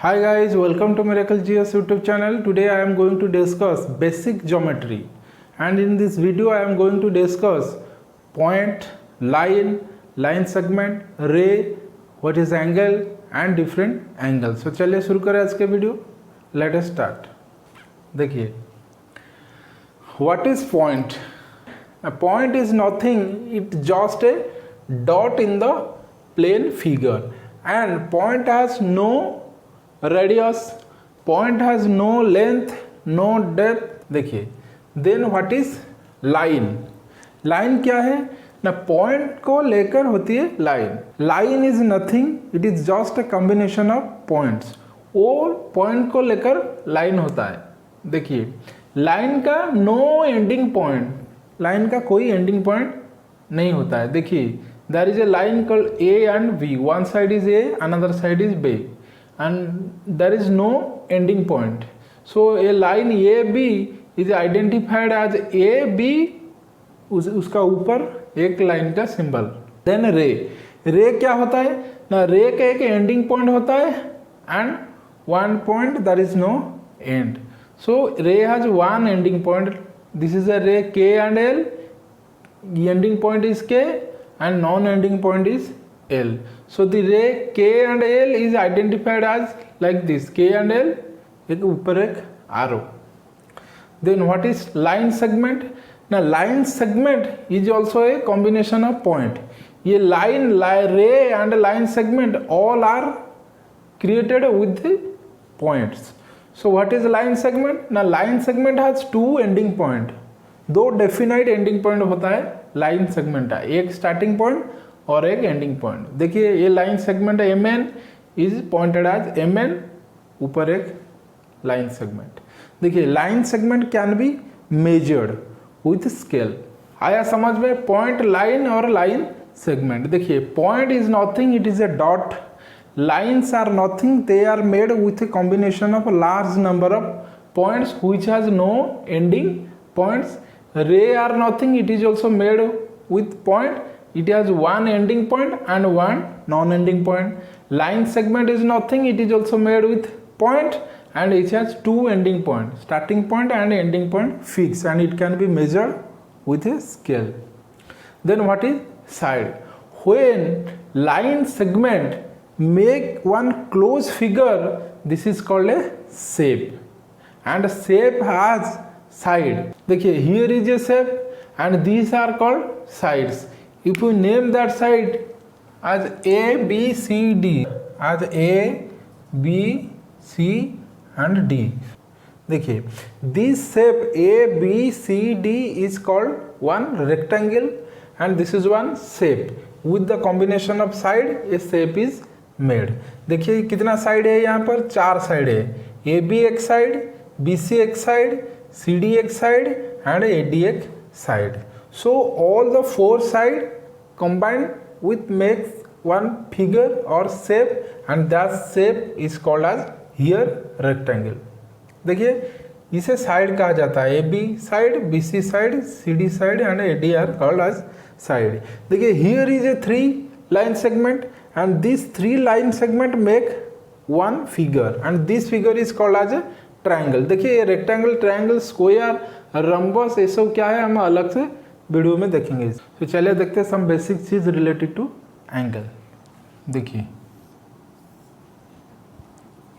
Hi guys, welcome to Miracle GS YouTube channel. Today I am going to discuss basic geometry, and in this video I am going to discuss point, line segment, ray, what is angle and different angles. So चलिए शुरू करें आज के video. Let us start. देखिए, what is point? A point is nothing, it's just a dot in the plane figure, and point has no radius, point has no length, no depth. देखिए, then what is line? line क्या है ना, point को लेकर होती है line. Line is nothing, it is just a combination of points. वो point को लेकर लाइन होता है. देखिए, लाइन का नो एंडिंग पॉइंट, लाइन का कोई एंडिंग पॉइंट नहीं होता है. देखिए, there is a line called A and B, one side is A, another side is B, and there is no ending point. So a line AB is identified as AB, उसका ऊपर एक line का symbol. Then रे, रे क्या होता है ना, रे का एक एंडिंग पॉइंट होता है and one point, there is no end. So ray has one ending point. This is a ray K and L, ending point is K and non ending point is L. So the ray K and L is identified as like this, K and L, एक ऊपर एक arrow. Then what is line segment? Now line segment is also a combination of point. ये line, ray and line segment all are created with the points. So what is line segment? Now line segment has two ending point. दो definite ending point होता है line segment का, एक starting point और एक ending point. देखिए, ये line segment MN is pointed as MN, ऊपर एक लाइन सेगमेंट. देखिए, line segment can be measured with scale. आया समझ में? पॉइंट, लाइन और लाइन सेगमेंट. देखिए, point is nothing, it is a dot. Lines are nothing, they are made with a combination of large number of points which has no ending points. Ray are nothing, it is also made with point, it has one ending point and one non-ending point. Line segment is nothing, it is also made with point and it has two ending point, starting point and ending point fixed, and it can be measured with a scale. Then what is side? When line segment make one closed figure, this is called a shape, and shape has side. देखिए, here is a shape and these are called sides. If you name that side as A, B, C, D, as A, B, C and D. देखिए, this shape A, B, C, D is called one rectangle and this is one shape. With the combination of side, a shape is made. देखिए, कितना side है यहाँ पर? चार side है. A, B एक side, B, C एक side, C, D एक साइड and A, D एक side. So all the four side combined with makes one figure or shape, and that shape is called as here rectangle. देखिए, इसे side कहा जाता है. AB side, BC side, CD side and AD are called as side. देखिए, here is a three line segment and these three line segment make one figure and this figure is called as a triangle. देखिए, ये rectangle, triangle, square, rhombus, ये सब क्या है हम अलग से वीडियो में देखेंगे. तो चलिए देखते हैं सम बेसिक चीज रिलेटेड टू एंगल. देखिए,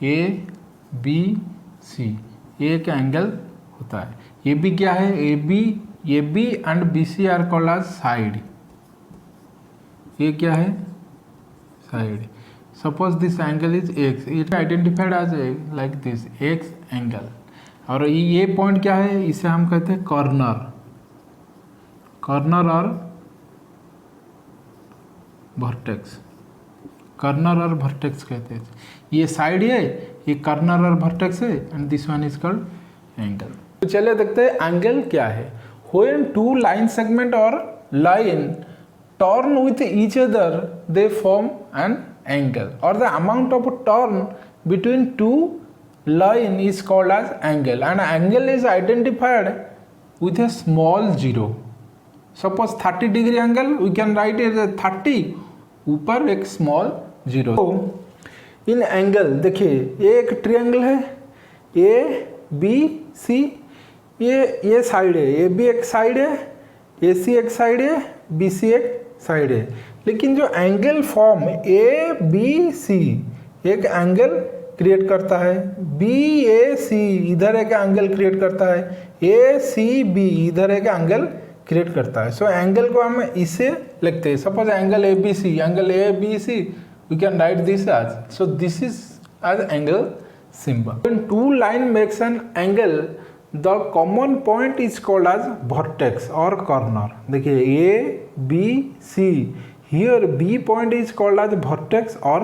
ए बी सी, ये एक एंगल होता है. ए बी क्या है? A B and B C are called as side. ये क्या है? Side. Suppose this angle is X, it identified as like this X angle. और ये पॉइंट क्या है? इसे हम कहते हैं कॉर्नर. कॉर्नर और वर्टेक्स, कॉर्नर और वर्टेक्स कहते हैं. ये साइड है, ये कॉर्नर और वर्टेक्स है and this one is called angle. तो चलिए देखते हैं एंगल क्या है. व्हेन टू लाइन सेगमेंट और line turn with each other, they form an angle, और the amount of turn between two line is called as angle, and angle is identified with a small zero. Suppose 30 degree angle, we can write it as 30, ऊपर एक small zero. So इन angle देखिए, ये एक triangle है, A B सी, ये side है, A B एक side है, ए सी एक साइड है, बी सी एक साइड है। लेकिन जो angle form A B C एक एंगल क्रिएट करता है, बी ए सी इधर एक एंगल क्रिएट करता है, ए सी बी इधर एक एंगल क्रिएट करता है। सो एंगल को हम इसे लिखते हैं, suppose angle A B C, angle A B C we can write this as, so this is as angle symbol. When two line makes an angle, the common point is called as vertex or corner. देखिए A B C, here B point is called as vertex or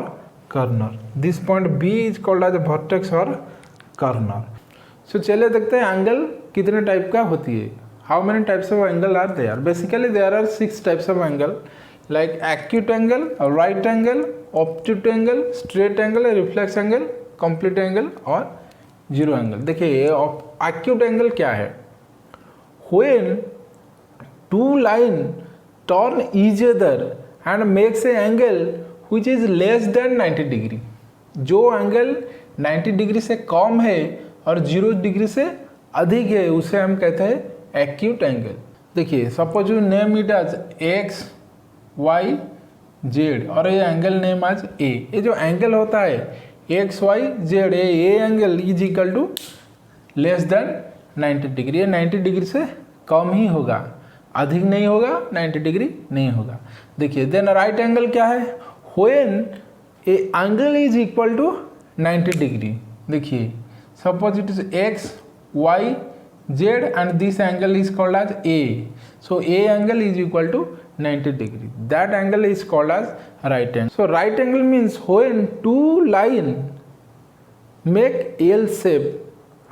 corner. This point B is called as vertex or corner. So चलिए देखते हैं angle कितने type का होती है. How many types of angle are there? Basically there are 6 types of angle, like acute angle, right angle, obtuse angle, straight angle, reflex angle, complete angle और zero angle. देखिए acute angle क्या है? When two line turn each other and makes a angle which is less than 90 degree. जो angle 90 degree से कम है और 0 degree से अधिक है उसे हम कहते हैं एक्यूट एंगल. देखिए suppose you name it as X Y Z और ये एंगल नेम एज ए. ये जो एंगल होता है X Y Z, a angle is equal to less than 90 degree. ये 90 डिग्री से कम ही होगा, अधिक नहीं होगा, 90 डिग्री नहीं होगा. देखिए देन राइट एंगल क्या है? When a angle is equal to 90 degree. देखिए suppose it is X Y Z and this angle is called as A. So a angle is equal to 90 degree. That angle is called as right angle. So right angle means when two line make L shape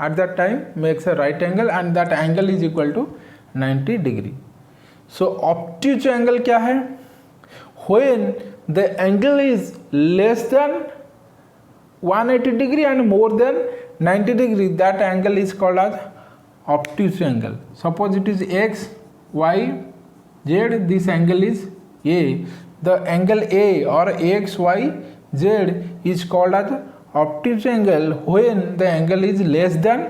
at that time makes a right angle and that angle is equal to 90 degree. So obtuse angle क्या है? When the angle is less than 180 degree and more than 90 degree, that angle is called as obtuse angle. Suppose it is x, y, z, this angle is A. The angle A or X, Y, Z is called as obtuse angle when the angle is less than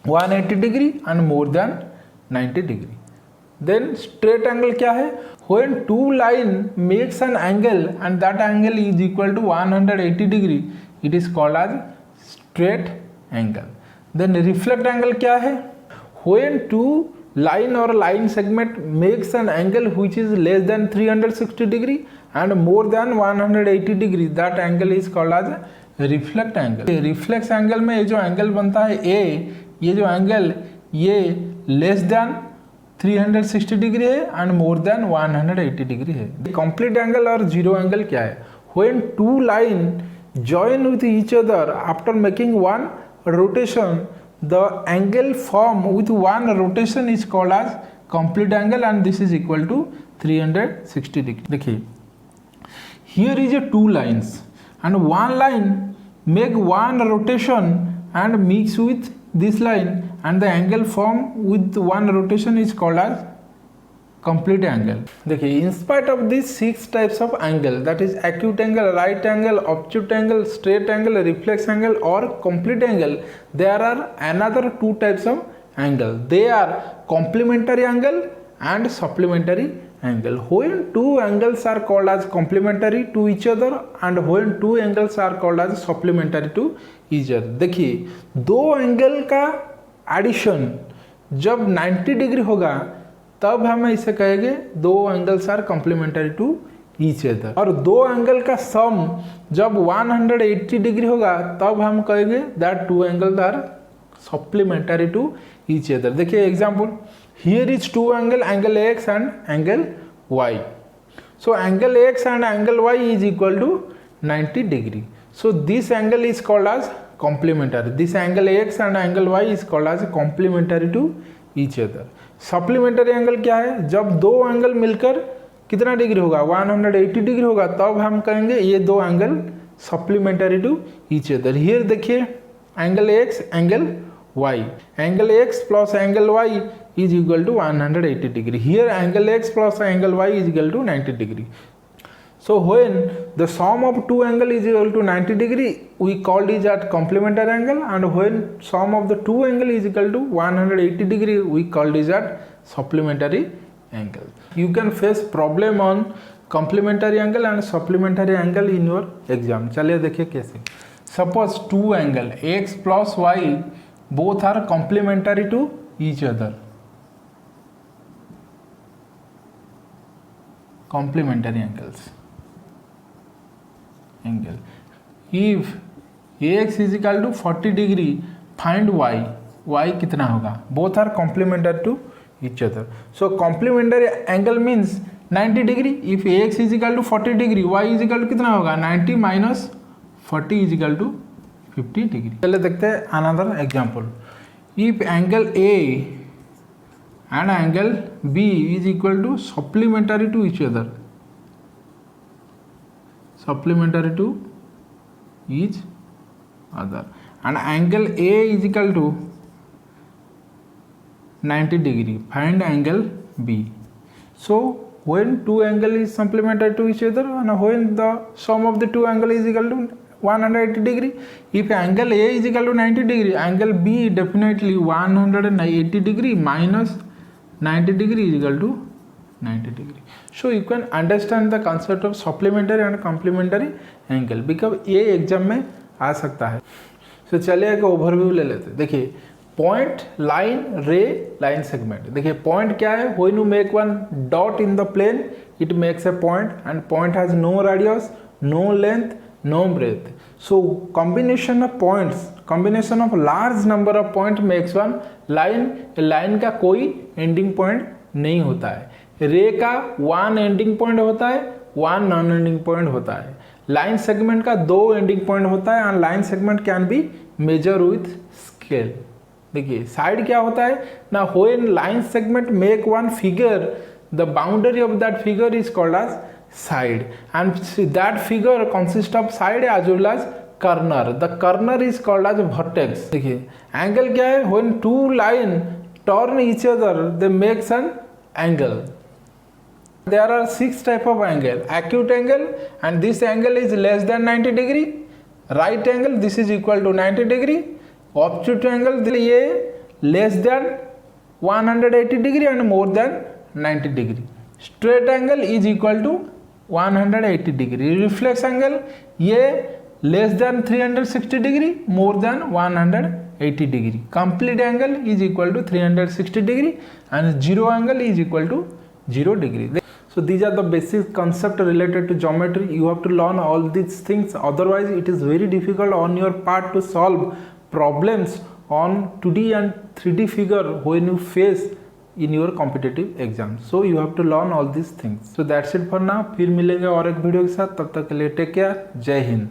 180 degree and more than 90 degree. Then straight angle क्या है? When two line makes an angle and that angle is equal to 180 degree, it is called as straight angle. Then reflect angle क्या है? When two line or line segment makes an angle which is less than 360 degree and more than 180 degree, that angle is called as reflect angle. Reflex angle में ये जो angle बनता है A, ये जो angle ये लेस देन 360 डिग्री है and more than 180 degree है. कंप्लीट एंगल और जीरो एंगल क्या है? When two line join with each other after making one rotation, the angle formed with one rotation is called as complete angle and this is equal to 360 degree. देखिए here is a two lines and one line make one rotation and mix with this line and the angle formed with one rotation is called as complete angle. देखिए in spite of these 6 types of angle, that is acute angle, right angle, obtuse angle, straight angle, reflex angle or complete angle, there are another 2 types of angle. They are complementary angle and supplementary angle. When two angles are called as complementary to each other and when two angles are called as supplementary to each other. देखिए दो angle का addition जब 90 degree होगा तब हम इसे कहेंगे दो angles are complementary to each other. और दो एंगल का सम जब 180 डिग्री होगा तब हम कहेंगे that two angles are supplementary to each other. देखिए example, here is two angle, angle X and angle Y. So angle X and angle Y is equal to 90 degree. So this angle is called as complementary. This angle X and angle Y is called as complementary to each other. Supplementary angle क्या है? जब दो angle मिलकर कितना degree होगा? 180 degree होगा तब हम कहेंगे ये दो angle supplementary to each other. Here देखिए angle X angle Y, angle X plus angle Y is equal to 180 degree. Here angle X plus angle Y is equal to 90 degree. So when the sum of two angle is equal to 90 degree, we called it as complementary angle, and when sum of the two angle is equal to 180 degree, we called it as supplementary angle. You can face problem on complementary angle and supplementary angle in your exam. चलिए देखिए कैसे. Suppose two angle x plus y both are complementary to each other. Complementary angles. Angle. If ax is equal to 40 degree, find y. Y कितना होगा? Both are complementary to each other. So complementary angle means 90 degree. If ax is equal to 40 degree, y is equal to कितना होगा? 90 minus 40 is equal to 50 degree. चलिए देखते हैं another example. If angle A and angle B is equal to supplementary to each other. Supplementary to each other, and angle A is equal to 90 degree, find angle B. So when two angle is supplementary to each other, and when the sum of the two angle is equal to 180 degree, if angle A is equal to 90 degree, angle B definitely 180 degree minus 90 degree is equal to 90 degree. So you can understand the concept of supplementary and complementary angle, because ये exam में आ सकता है. So चलिए एक overview ले लेते हैं. देखिए point, line, ray, line segment. देखिए पॉइंट क्या है? When you make one dot in the plane, it makes a point, and point has no radius, no length, no breadth. So combination of points, combination of large number of point makes one line. Line का कोई ending point नहीं होता है. रे का one ending point होता है, one non ending point होता है. लाइन सेगमेंट का दो एंडिंग पॉइंट होता है, and line segment can be measure with scale. देखिए साइड क्या होता है ना, when line segment make one figure, the boundary of that figure is called as side, and that figure consists of side as well as corner. The corner is called as vertex. देखिए angle क्या है? when two line turn each other, they makes an angle. There are 6 type of angle. Acute angle, and this angle is less than 90 degree. Right angle, this is equal to 90 degree. Obtuse angle, ये less than 180 degree and more than 90 degree. Straight angle is equal to 180 degree. Reflex angle, ये less than 360 degree, more than 180 degree. Complete angle is equal to 360 degree, and zero angle is equal to 0 degree. So these are the basic concept related to geometry. You have to learn all these things, otherwise it is very difficult on your part to solve problems on 2D and 3D figure when you face in your competitive exam. So you have to learn all these things. So that's it for now. फिर मिलेंगे और एक video के साथ. तब तक के लिए टेक केयर. जय हिंद.